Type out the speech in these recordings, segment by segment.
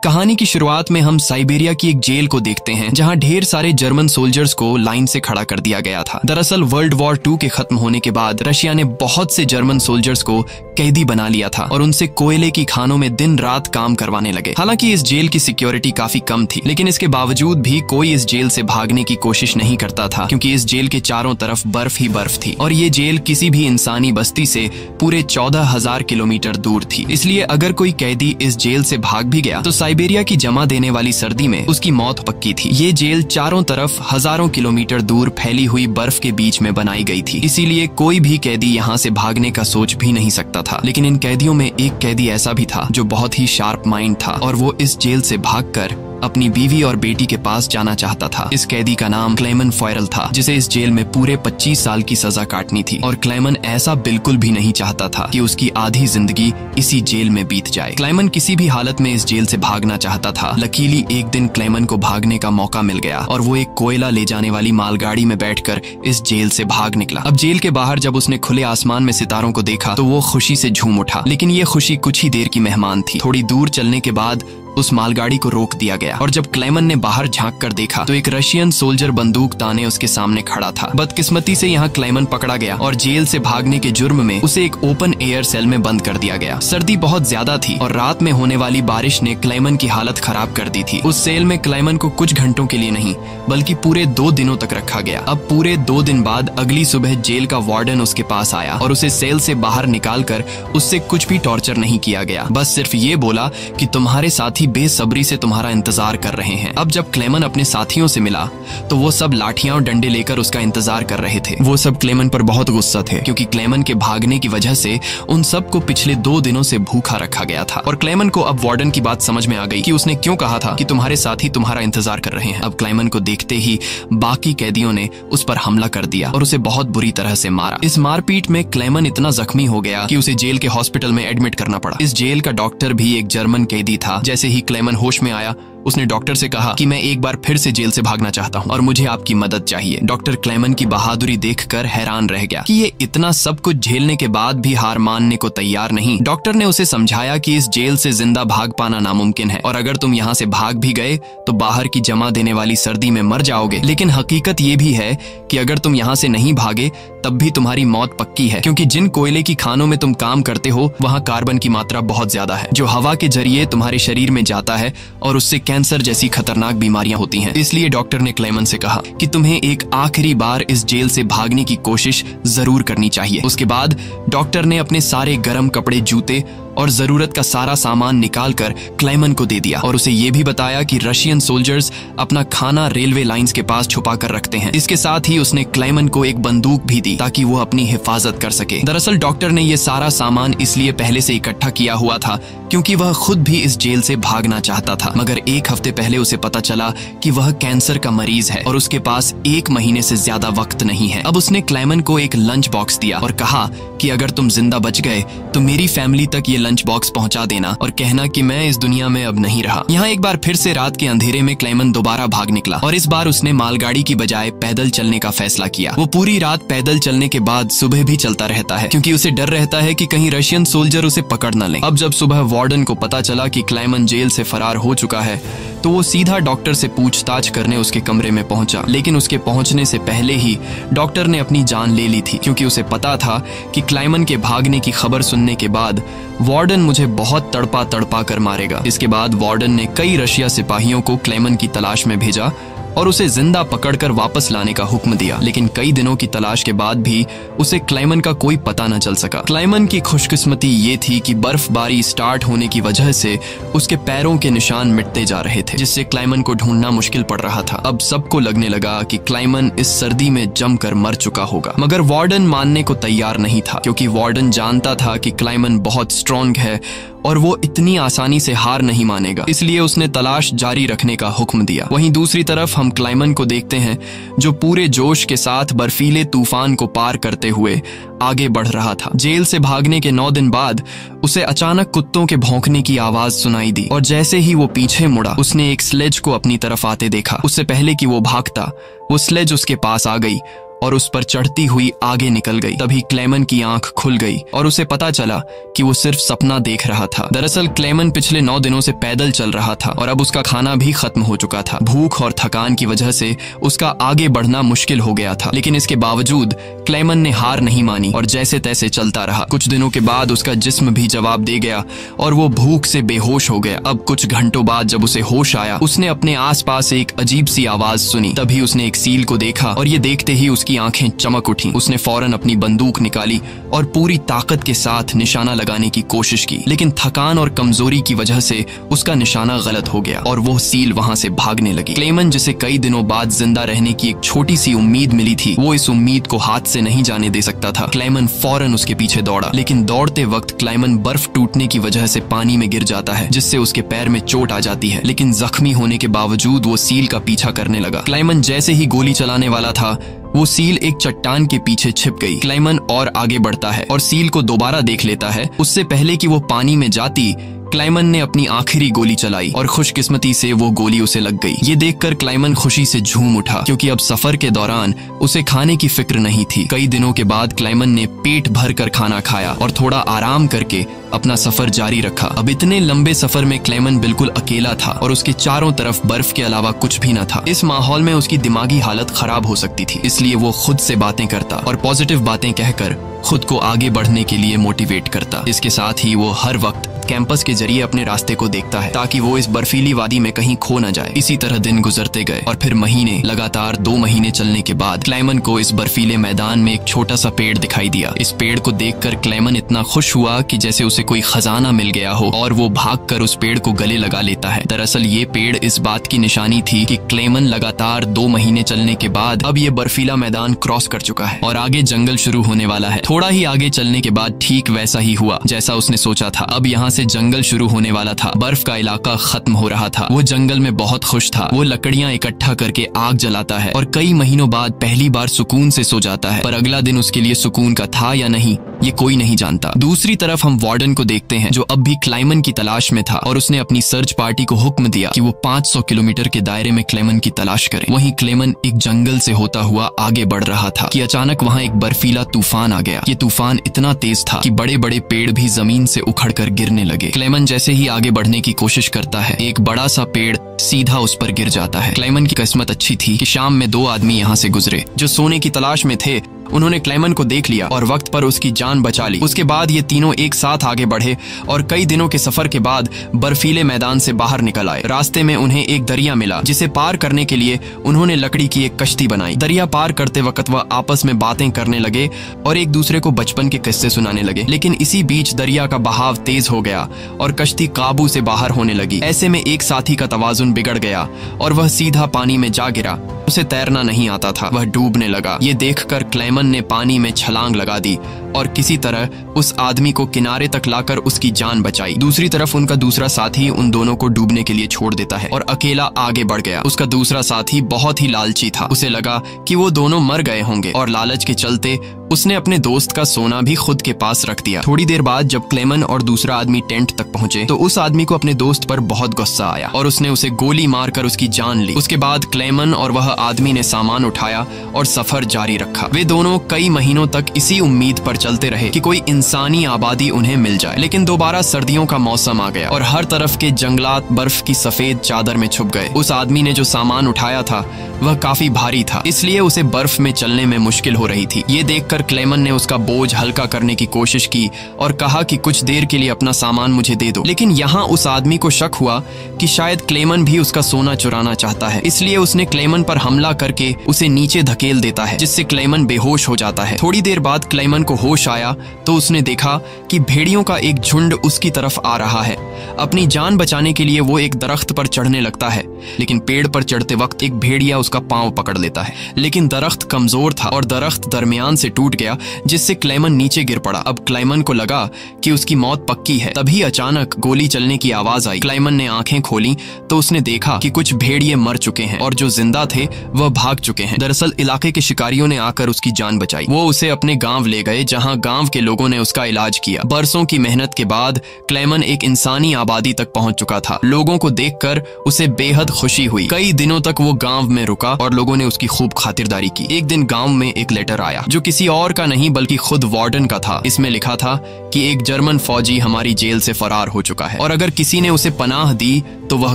कहानी की शुरुआत में हम साइबेरिया की एक जेल को देखते हैं जहां ढेर सारे जर्मन सोल्जर्स को लाइन से खड़ा कर दिया गया था। दरअसल वर्ल्ड वॉर 2 के खत्म होने के बाद रशिया ने बहुत से जर्मन सोल्जर्स को कैदी बना लिया था और उनसे कोयले की खानों में दिन रात काम करवाने लगे। हालांकि इस जेल की सिक्योरिटी काफी कम थी, लेकिन इसके बावजूद भी कोई इस जेल से भागने की कोशिश नहीं करता था क्योंकि इस जेल के चारों तरफ बर्फ ही बर्फ थी और ये जेल किसी भी इंसानी बस्ती से पूरे 14,000 किलोमीटर दूर थी। इसलिए अगर कोई कैदी इस जेल से भाग भी गया तो साइबेरिया की जमा देने वाली सर्दी में उसकी मौत पक्की थी। ये जेल चारों तरफ हजारों किलोमीटर दूर फैली हुई बर्फ के बीच में बनाई गई थी, इसीलिए कोई भी कैदी यहाँ से भागने का सोच भी नहीं सकता था। लेकिन इन कैदियों में एक कैदी ऐसा भी था जो बहुत ही शार्प माइंड था और वो इस जेल से भागकर अपनी बीवी और बेटी के पास जाना चाहता था। इस कैदी का नाम क्लेमन फॉयरल था, जिसे इस जेल में पूरे 25 साल की सजा काटनी थी और क्लेमन ऐसा बिल्कुल भी नहीं चाहता था कि उसकी आधी जिंदगी इसी जेल में बीत जाए। क्लेमन किसी भी हालत में इस जेल से भागना चाहता था। लकीली एक दिन क्लेमन को भागने का मौका मिल गया और वो एक कोयला ले जाने वाली मालगाड़ी में बैठकर इस जेल से भाग निकला। अब जेल के बाहर जब उसने खुले आसमान में सितारों को देखा तो वो खुशी से झूम उठा, लेकिन ये खुशी कुछ ही देर की मेहमान थी। थोड़ी दूर चलने के बाद उस मालगाड़ी को रोक दिया गया और जब क्लेमन ने बाहर झांक कर देखा तो एक रशियन सोल्जर बंदूक ताने उसके सामने खड़ा था। बदकिस्मती से यहाँ क्लेमन पकड़ा गया और जेल से भागने के जुर्म में उसे एक ओपन एयर सेल में बंद कर दिया गया। सर्दी बहुत ज्यादा थी और रात में होने वाली बारिश ने क्लेमन की हालत खराब कर दी थी। उस सेल में क्लेमन को कुछ घंटों के लिए नहीं बल्कि पूरे 2 दिनों तक रखा गया। अब पूरे 2 दिन बाद अगली सुबह जेल का वार्डन उसके पास आया और उसे सेल से बाहर निकाल कर उससे कुछ भी टॉर्चर नहीं किया गया, बस सिर्फ ये बोला कि तुम्हारे साथी बेसब्री से तुम्हारा इंतजार कर रहे हैं। अब जब क्लेमन अपने साथियों से मिला तो वो सब लाठियां और डंडे लेकर उसका इंतजार कर रहे थे। वो सब क्लेमन पर बहुत गुस्सा थे क्योंकि क्लेमन के भागने की वजह से उन सबको पिछले 2 दिनों से भूखा रखा गया था और क्लेमन को अब वार्डन की बात समझ में आ गई कि उसने क्यों कहा था कि तुम्हारे साथी तुम्हारा इंतजार कर रहे हैं। अब क्लेमन को देखते ही बाकी कैदियों ने उस पर हमला कर दिया और उसे बहुत बुरी तरह से मारा। इस मारपीट में क्लेमन इतना जख्मी हो गया कि उसे जेल के हॉस्पिटल में एडमिट करना पड़ा। इस जेल का डॉक्टर भी एक जर्मन कैदी था। जैसे ही क्लेमन होश में आया उसने डॉक्टर से कहा कि मैं एक बार फिर से जेल से भागना चाहता हूं और मुझे आपकी मदद चाहिए। डॉक्टर क्लेमन की बहादुरी देखकर हैरान रह गया कि ये इतना सब कुछ झेलने के बाद भी हार मानने को तैयार नहीं। डॉक्टर ने उसे समझाया कि इस जेल से जिंदा भाग पाना नामुमकिन है और अगर तुम यहाँ से भाग भी गए तो बाहर की जमा देने वाली सर्दी में मर जाओगे। लेकिन हकीकत ये भी है कि अगर तुम यहाँ से नहीं भागे तब भी तुम्हारी मौत पक्की है, क्योंकि जिन कोयले की खानों में तुम काम करते हो वहाँ कार्बन की मात्रा बहुत ज्यादा है जो हवा के जरिए तुम्हारे शरीर में जाता है और उससे कैंसर जैसी खतरनाक बीमारियां होती हैं। इसलिए डॉक्टर ने क्लेमन से कहा कि तुम्हें एक आखिरी बार इस जेल से भागने की कोशिश जरूर करनी चाहिए। उसके बाद डॉक्टर ने अपने सारे गर्म कपड़े, जूते और जरूरत का सारा सामान निकालकर क्लेमन को दे दिया और उसे ये भी बताया कि रशियन सोल्जर्स अपना खाना रेलवे लाइंस के पास छुपा कर रखते हैं। इसके साथ ही उसने क्लेमन को एक बंदूक भी दी ताकि वो अपनी हिफाजत कर सके। दरअसल डॉक्टर ने ये सारा सामान इसलिए पहले से इकट्ठा किया हुआ था क्योंकि वह खुद भी इस जेल से भागना चाहता था, मगर 1 हफ्ते पहले उसे पता चला कि वह कैंसर का मरीज है और उसके पास 1 महीने से ज्यादा वक्त नहीं है। अब उसने क्लेमन को एक लंच बॉक्स दिया और कहा कि अगर तुम जिंदा बच गए तो मेरी फैमिली तक ये लंच बॉक्स पहुंचा देना और कहना कि मैं इस दुनिया में अब नहीं रहा। यहाँ एक बार फिर से रात के अंधेरे में क्लेमन दोबारा भाग निकला और इस बार उसने मालगाड़ी की बजाय पैदल चलने का फैसला किया। वो पूरी रात पैदल चलने के बाद सुबह भी चलता रहता है क्योंकि उसे डर रहता है कि कहीं रशियन सोल्जर उसे पकड़ न लें। अब जब सुबह वार्डन को पता चला कि क्लेमन जेल से फरार हो चुका है तो वो सीधा डॉक्टर से पूछताछ करने उसके कमरे में पहुंचा, लेकिन उसके पहुंचने से पहले ही डॉक्टर ने अपनी जान ले ली थी क्योंकि उसे पता था कि क्लेमन के भागने की खबर सुनने के बाद वार्डन मुझे बहुत तड़पा कर मारेगा। इसके बाद वार्डन ने कई रशिया सिपाहियों को क्लेमन की तलाश में भेजा और उसे जिंदा पकड़कर वापस लाने का हुक्म दिया, लेकिन कई दिनों की तलाश के बाद भी उसे क्लेमन का कोई पता न चल सका। क्लेमन की खुशकिस्मती ये थी कि बर्फबारी स्टार्ट होने की वजह से उसके पैरों के निशान मिटते जा रहे थे, जिससे क्लेमन को ढूंढना मुश्किल पड़ रहा था। अब सबको लगने लगा कि क्लेमन इस सर्दी में जमकर मर चुका होगा, मगर वार्डन मानने को तैयार नहीं था क्योंकि वार्डन जानता था कि क्लेमन बहुत स्ट्रॉन्ग है और वो इतनी आसानी से हार नहीं मानेगा, इसलिए उसने तलाश जारी रखने का हुक्म दिया। वहीं दूसरी तरफ हम क्लेमन को देखते हैं जो पूरे जोश के साथ बर्फीले तूफान को पार करते हुए आगे बढ़ रहा था। जेल से भागने के 9 दिन बाद उसे अचानक कुत्तों के भौंकने की आवाज सुनाई दी और जैसे ही वो पीछे मुड़ा उसने एक स्लेज को अपनी तरफ आते देखा। उससे पहले कि वो भागता वो स्लेज उसके पास आ गई और उस पर चढ़ती हुई आगे निकल गई। तभी क्लेमन की आंख खुल गई और उसे पता चला कि वो सिर्फ सपना देख रहा था। दरअसल क्लेमन पिछले 9 दिनों से पैदल चल रहा था और अब उसका खाना भी खत्म हो चुका था। भूख और थकान की वजह से उसका आगे बढ़ना मुश्किल हो गया था, लेकिन इसके बावजूद क्लेमन ने हार नहीं मानी और जैसे तैसे चलता रहा। कुछ दिनों के बाद उसका जिस्म भी जवाब दे गया और वो भूख से बेहोश हो गया। अब कुछ घंटों बाद जब उसे होश आया, उसने अपने आसपास एक अजीब सी आवाज सुनी। तभी उसने एक सील को देखा और ये देखते ही उसकी आंखें चमक उठी। उसने फौरन अपनी बंदूक निकाली और पूरी ताकत के साथ निशाना लगाने की कोशिश की, लेकिन थकान और कमजोरी की वजह से उसका निशाना गलत हो गया और वो सील वहां से भागने लगी। क्लेमन, जिसे कई दिनों बाद जिंदा रहने की एक छोटी सी उम्मीद मिली थी, वो इस उम्मीद को हाथ से नहीं जाने दे सकता था। क्लेमन फौरन उसके पीछे दौड़ा, लेकिन दौड़ते वक्त क्लेमन बर्फ टूटने की वजह से पानी में गिर जाता है, जिससे उसके पैर में चोट आ जाती है। लेकिन जख्मी होने के बावजूद वो सील का पीछा करने लगा। क्लेमन जैसे ही गोली चलाने वाला था, वो सील एक चट्टान के पीछे छिप गई। क्लेमन और आगे बढ़ता है और सील को दोबारा देख लेता है। उससे पहले कि वो पानी में जाती, क्लेमन ने अपनी आखिरी गोली चलाई और खुशकिस्मती से वो गोली उसे लग गई। ये देखकर क्लेमन खुशी से झूम उठा, क्योंकि अब सफर के दौरान उसे खाने की फिक्र नहीं थी। कई दिनों के बाद क्लेमन ने पेट भर कर खाना खाया और थोड़ा आराम करके अपना सफर जारी रखा। अब इतने लंबे सफर में क्लेमन बिल्कुल अकेला था और उसके चारों तरफ बर्फ के अलावा कुछ भी न था। इस माहौल में उसकी दिमागी हालत खराब हो सकती थी, इसलिए वो खुद से बातें करता और पॉजिटिव बातें कहकर खुद को आगे बढ़ने के लिए मोटिवेट करता। इसके साथ ही वो हर वक्त कैंपस के जरिए अपने रास्ते को देखता है, ताकि वो इस बर्फीली वादी में कहीं खो न जाए। इसी तरह दिन गुजरते गए और फिर महीने, लगातार 2 महीने चलने के बाद क्लेमन को इस बर्फीले मैदान में एक छोटा सा पेड़ दिखाई दिया। इस पेड़ को देखकर क्लेमन इतना खुश हुआ कि जैसे उसे कोई खजाना मिल गया हो और वो भागकर उस पेड़ को गले लगा लेता है। दरअसल ये पेड़ इस बात की निशानी थी कि क्लेमन लगातार 2 महीने चलने के बाद अब ये बर्फीला मैदान क्रॉस कर चुका है और आगे जंगल शुरू होने वाला है। थोड़ा ही आगे चलने के बाद ठीक वैसा ही हुआ जैसा उसने सोचा था। अब यहाँ से जंगल शुरू होने वाला था। बर्फ का इलाका खत्म हो रहा था। वो जंगल में बहुत खुश था। वो लकड़ियां इकट्ठा करके आग जलाता है और कई महीनों बाद पहली बार सुकून से सो जाता है। पर अगला दिन उसके लिए सुकून का था या नहीं, ये कोई नहीं जानता। दूसरी तरफ हम वार्डन को देखते हैं, जो अब भी क्लेमन की तलाश में था और उसने अपनी सर्च पार्टी को हुक्म दिया कि वो 500 किलोमीटर के दायरे में क्लेमन की तलाश करें। वहीं क्लेमन एक जंगल से होता हुआ आगे बढ़ रहा था कि अचानक वहां एक बर्फीला तूफान आ गया। ये तूफान इतना तेज था कि बड़े बड़े पेड़ भी जमीन से उखड़कर गिरने लगे। क्लेमन जैसे ही आगे बढ़ने की कोशिश करता है, एक बड़ा सा पेड़ सीधा उस पर गिर जाता है। क्लेमन की किस्मत अच्छी थी कि शाम में 2 आदमी यहाँ से गुजरे जो सोने की तलाश में थे। उन्होंने क्लेमन को देख लिया और वक्त पर उसकी जान बचा ली। उसके बाद ये तीनों एक साथ आगे बढ़े और कई दिनों के सफर के बाद बर्फीले मैदान से बाहर निकल आए। रास्ते में उन्हें एक दरिया मिला, जिसे पार करने के लिए उन्होंने लकड़ी की एक कश्ती बनाई। दरिया पार करते वक्त वह आपस में बातें करने लगे और एक दूसरे को बचपन के किस्से सुनाने लगे। लेकिन इसी बीच दरिया का बहाव तेज हो गया और कश्ती काबू से बाहर होने लगी। ऐसे में एक साथी का तवाजुन बिगड़ गया और वह सीधा पानी में जा गिरा। उसे तैरना नहीं आता था, वह डूबने लगा। ये देखकर क्लेमन ने पानी में छलांग लगा दी और किसी तरह उस आदमी को किनारे तक लाकर उसकी जान बचाई। दूसरी तरफ उनका दूसरा साथी उन दोनों को डूबने के लिए छोड़ देता है और अकेला आगे बढ़ गया। उसका दूसरा साथी बहुत ही लालची था। उसे लगा कि वो दोनों मर गए होंगे और लालच के चलते उसने अपने दोस्त का सोना भी खुद के पास रख दिया। थोड़ी देर बाद जब क्लेमन और दूसरा आदमी टेंट तक पहुंचे तो उस आदमी को अपने दोस्त पर बहुत गुस्सा आया और उसने उसे गोली मारकर उसकी जान ली। उसके बाद क्लेमन और वह आदमी ने सामान उठाया और सफर जारी रखा। वे दोनों कई महीनों तक इसी उम्मीद पर चलते रहे कि कोई इंसानी आबादी उन्हें मिल जाए। लेकिन दोबारा सर्दियों का मौसम आ गया और हर तरफ के जंगलात बर्फ की सफेद चादर में छुप गए। उस आदमी ने जो सामान उठाया था वह काफी भारी था, इसलिए उसे बर्फ में चलने में मुश्किल हो रही थी। ये देखकर क्लेमन ने उसका बोझ हल्का करने की कोशिश की और कहा कि कुछ देर के लिए अपना सामान मुझे दे दो। लेकिन यहाँ उस आदमी को शक हुआ कि शायद क्लेमन भी उसका सोना चुराना चाहता है, इसलिए उसने क्लेमन पर हमला करके उसे नीचे धकेल देता है, जिससे क्लेमन बेहोश हो जाता है। थोड़ी देर बाद क्लेमन को होश आया तो उसने देखा कि भेड़ियों का एक झुंड उसकी तरफ आ रहा है। अपनी जान बचाने के लिए वो एक दरख्त पर चढ़ने लगता है, लेकिन पेड़ पर चढ़ते वक्त एक भेड़िया उसका पांव पकड़ लेता है। लेकिन दरख्त कमजोर था और दरख्त दरमियान से टूट टूट गया जिससे क्लेमन नीचे गिर पड़ा। अब क्लेमन को लगा कि उसकी मौत पक्की है। तभी अचानक गोली चलने की आवाज आई। क्लेमन ने आंखें खोली तो उसने देखा कि कुछ भेड़िए मर चुके हैं और जो जिंदा थे वह भाग चुके हैं। दरअसल इलाके के शिकारियों ने आकर उसकी जान बचाई। वो उसे अपने गांव ले गए जहां गांव के लोगों ने उसका इलाज किया। बरसों की मेहनत के बाद क्लेमन एक इंसानी आबादी तक पहुंच चुका था। लोगों को देखकर उसे बेहद खुशी हुई। कई दिनों तक वो गांव में रुका और लोगों ने उसकी खूब खातिरदारी की। एक दिन गांव में एक लेटर आया जो किसी और का नहीं बल्कि खुद वार्डन का था। इसमें लिखा था कि एक जर्मन फौजी हमारी जेल से फरार हो चुका है और अगर किसी ने उसे पनाह दी तो वह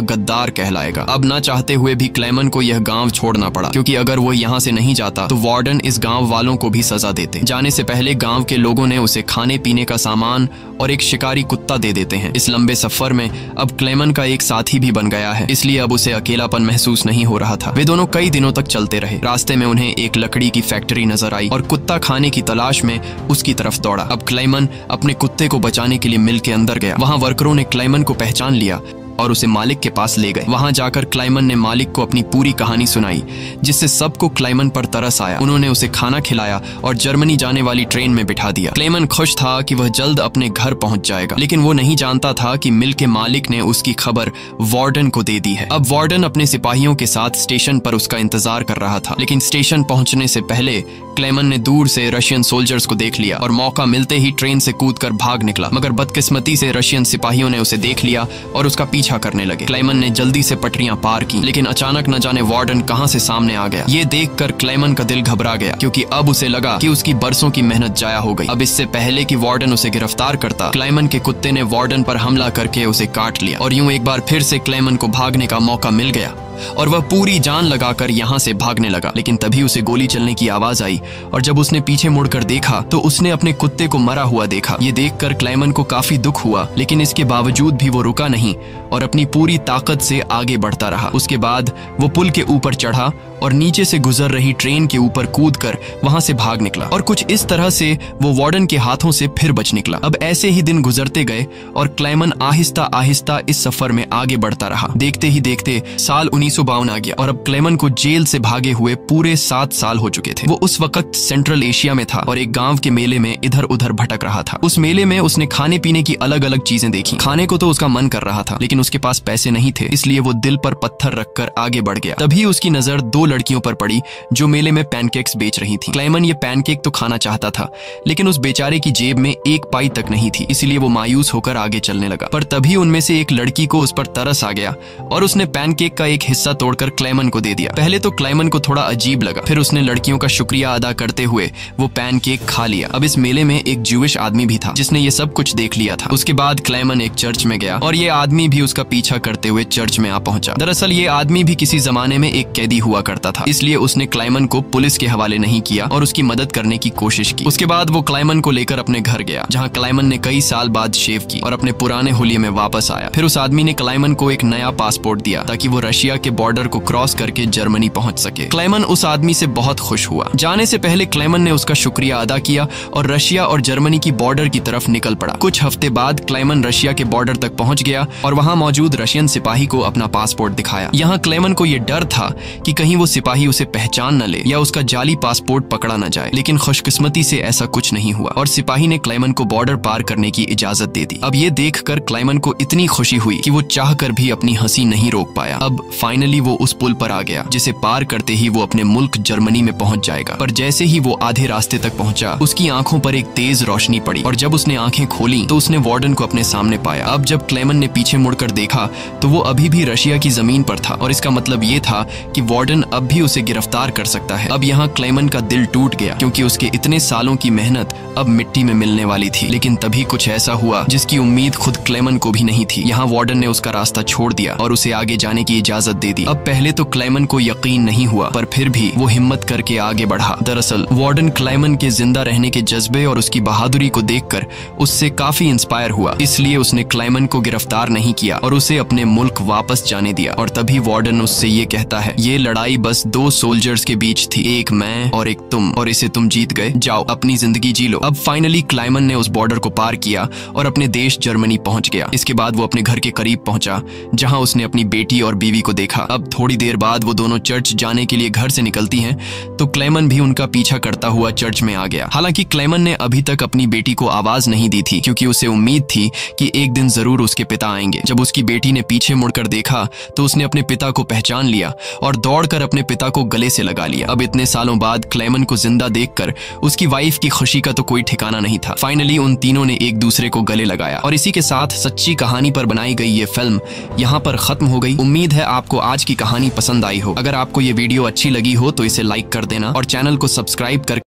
गद्दार कहलाएगा। अब ना चाहते हुए भी क्लेमन को यह गांव छोड़ना पड़ा, क्योंकि अगर वो यहाँ से नहीं जाता तो वार्डन इस गांव वालों को भी सजा देते। जाने से पहले गांव के लोगों ने उसे खाने पीने का सामान और एक शिकारी कुत्ता दे देते हैं। इस लंबे सफर में अब क्लेमन का एक साथी भी बन गया है, इसलिए अब उसे अकेलापन महसूस नहीं हो रहा था। वे दोनों कई दिनों तक चलते रहे। रास्ते में उन्हें एक लकड़ी की फैक्ट्री नजर आई और कुत्ता खाने की तलाश में उसकी तरफ दौड़ा। अब क्लेमन अपने कुत्ते को बचाने के लिए मिल के अंदर गया। वहां वर्करों ने क्लेमन को पहचान लिया और उसे मालिक के पास ले गए। वहां जाकर क्लेमन ने मालिक को अपनी पूरी कहानी सुनाई, जिससे सबको क्लेमन पर तरस आया। उन्होंने उसे खाना खिलाया और जर्मनी जाने वाली ट्रेन में बिठा दिया। क्लेमन खुश था कि वह जल्द अपने घर पहुंच जाएगा, लेकिन वो नहीं जानता था कि मिल के मालिक ने उसकी खबर वार्डन को दे दी है। अब वार्डन अपने सिपाहियों के साथ स्टेशन पर उसका इंतजार कर रहा था, लेकिन स्टेशन पहुंचने से पहले क्लेमन ने दूर से रशियन सोल्जर्स को देख लिया और मौका मिलते ही ट्रेन से कूदकर भाग निकला। मगर बदकिस्मती से रशियन सिपाहियों ने उसे देख लिया और उसका पीछा करने लगे। क्लेमन ने जल्दी से पटरियां पार की, लेकिन अचानक न जाने वार्डन कहां से सामने आ गया। ये देखकर क्लेमन का दिल घबरा गया, क्योंकि अब उसे लगा कि उसकी बरसों की मेहनत जाया हो गई। अब इससे पहले कि वार्डन उसे गिरफ्तार करता, क्लेमन के कुत्ते ने वार्डन पर हमला करके उसे काट लिया और यूं एक बार फिर से क्लेमन को भागने का मौका मिल गया और वह पूरी जान लगाकर यहाँ से भागने लगा। लेकिन तभी उसे गोली चलने की आवाज आई और जब उसने पीछे मुड़कर देखा तो उसने अपने कुत्ते को मरा हुआ देखा। ये देखकर क्लेमन को काफी दुख हुआ, लेकिन इसके बावजूद भी वो रुका नहीं और अपनी पूरी ताकत से आगे बढ़ता रहा। उसके बाद वो पुल के ऊपर चढ़ा और नीचे से गुजर रही ट्रेन के ऊपर कूदकर वहां से भाग निकला और कुछ इस तरह से वो वार्डन के हाथों से फिर बच निकला। अब ऐसे ही दिन गुजरते गए और क्लेमन आहिस्ता आहिस्ता इस सफर में आगे बढ़ता रहा। देखते ही देखते साल 1952 आ गया और अब क्लेमन को जेल से भागे हुए पूरे 7 साल हो चुके थे। वो उस वक्त सेंट्रल एशिया में था और एक गांव के मेले में इधर उधर भटक रहा था। उस मेले में उसने खाने पीने की अलग अलग चीजें देखी। खाने को तो उसका मन कर रहा था, लेकिन उसके पास पैसे नहीं थे, इसलिए वो दिल पर पत्थर रखकर आगे बढ़ गया। तभी उसकी नजर 2 लड़कियों पर पड़ी जो मेले में पैनकेक्स बेच रही थी। क्लेमन ये पैनकेक तो खाना चाहता था, लेकिन उस बेचारे की जेब में 1 पाई तक नहीं थी, इसलिए वो मायूस होकर आगे चलने लगा। पर तभी उनमें से एक लड़की को उस पर तरस आ गया और उसने पैनकेक का एक हिस्सा तोड़कर क्लेमन को दे दिया। पहले तो क्लेमन को थोड़ा अजीब लगा, फिर उसने लड़कियों का शुक्रिया अदा करते हुए वो पैनकेक खा लिया। अब इस मेले में एक ज्यूइश आदमी भी था जिसने ये सब कुछ देख लिया था। उसके बाद क्लेमन एक चर्च में गया और ये आदमी भी उसका पीछा करते हुए चर्च में आ पहुंचा। दरअसल ये आदमी भी किसी जमाने में एक कैदी हुआ करता था, इसलिए उसने क्लेमन को पुलिस के हवाले नहीं किया और उसकी मदद करने की कोशिश की। उसके बाद वो क्लेमन को लेकर अपने घर गया, जहां क्लेमन ने कई साल बाद शेव की और अपने पुराने हुलिये में वापस आया। फिर उस आदमी ने क्लेमन को एक नया पासपोर्ट दिया ताकि वो रशिया के बॉर्डर को क्रॉस करके जर्मनी पहुंच सके। क्लेमन उस आदमी से बहुत खुश हुआ। जाने से पहले क्लेमन ने उसका शुक्रिया अदा किया और रशिया और जर्मनी की बॉर्डर की तरफ निकल पड़ा। कुछ हफ्ते बाद क्लेमन रशिया के बॉर्डर तक पहुंच गया और वहां मौजूद रशियन सिपाही को अपना पासपोर्ट दिखाया। यहाँ क्लेमन को यह डर था कि कहीं वो सिपाही उसे पहचान न ले या उसका जाली पासपोर्ट पकड़ा न जाए, लेकिन खुशकिस्मती से ऐसा कुछ नहीं हुआ और सिपाही ने क्लेमन को बॉर्डर पार करने की इजाजत दे दी। अब ये देखकर क्लेमन को इतनी खुशी हुई कि वो चाहकर भी अपनी हंसी नहीं रोक पाया। अब फाइनली वो उस पुल पर आ गया जिसे पार करते ही वो अपने मुल्क जर्मनी में पहुंच जाएगा। पर जैसे ही वो आधे रास्ते तक पहुंचा, उसकी आंखों पर एक तेज रोशनी पड़ी और जब उसने आंखें खोली तो उसने वार्डन को अपने सामने पाया। अब जब क्लेमन ने पीछे मुड़कर देखा तो वो अभी भी रशिया की जमीन पर था और इसका मतलब ये था कि वार्डन अब भी उसे गिरफ्तार कर सकता है। अब यहाँ क्लेमन का दिल टूट गया, क्योंकि उसके इतने सालों की मेहनत अब मिट्टी में मिलने वाली थी। लेकिन तभी कुछ ऐसा हुआ जिसकी उम्मीद खुद क्लेमन को भी नहीं थी। यहाँ वार्डन ने उसका रास्ता छोड़ दिया और उसे आगे जाने की इजाजत दे दी। अब पहले तो क्लेमन को यकीन नहीं हुआ, पर फिर भी वो हिम्मत करके आगे बढ़ा। दरअसल वार्डन क्लेमन के जिंदा रहने के जज्बे और उसकी बहादुरी को देखकर उससे काफी इंस्पायर हुआ, इसलिए उसने क्लेमन को गिरफ्तार नहीं किया और उसे अपने मुल्क वापस जाने दिया। और तभी वार्डन उससे ये कहता है, ये लड़ाई बस दो सोल्जर्स के बीच थी, एक मैं और एक तुम, और इसे तुम जीत गए। जाओ अपनी जिंदगी जी लो। अब फाइनली क्लाइमन ने उस बॉर्डर को पार किया और अपने देश जर्मनी पहुंच गया। इसके बाद वो अपने घर के करीब पहुंचा जहां उसने अपनी बेटी और बीवी को देखा। अब थोड़ी देर बाद वो दोनों चर्च जाने के लिए घर से निकलती हैं तो क्लेमन भी उनका पीछा करता हुआ चर्च में आ गया। हालांकि क्लेमन ने अभी तक अपनी बेटी को आवाज नहीं दी थी क्योंकि उसे उम्मीद थी कि एक दिन जरूर उसके पिता आएंगे। जब उसकी बेटी ने पीछे मुड़कर देखा तो उसने अपने पिता को पहचान लिया और दौड़कर अपने पिता को गले से लगा लिया। अब इतने सालों बाद क्लेमन को जिंदा देखकर उसकी वाइफ की खुशी का तो कोई ठिकाना नहीं था। फाइनली उन तीनों ने एक दूसरे को गले लगाया और इसी के साथ सच्ची कहानी पर बनाई गई ये फिल्म यहाँ पर खत्म हो गई। उम्मीद है आपको आज की कहानी पसंद आई हो। अगर आपको ये वीडियो अच्छी लगी हो तो इसे लाइक कर देना और चैनल को सब्सक्राइब कर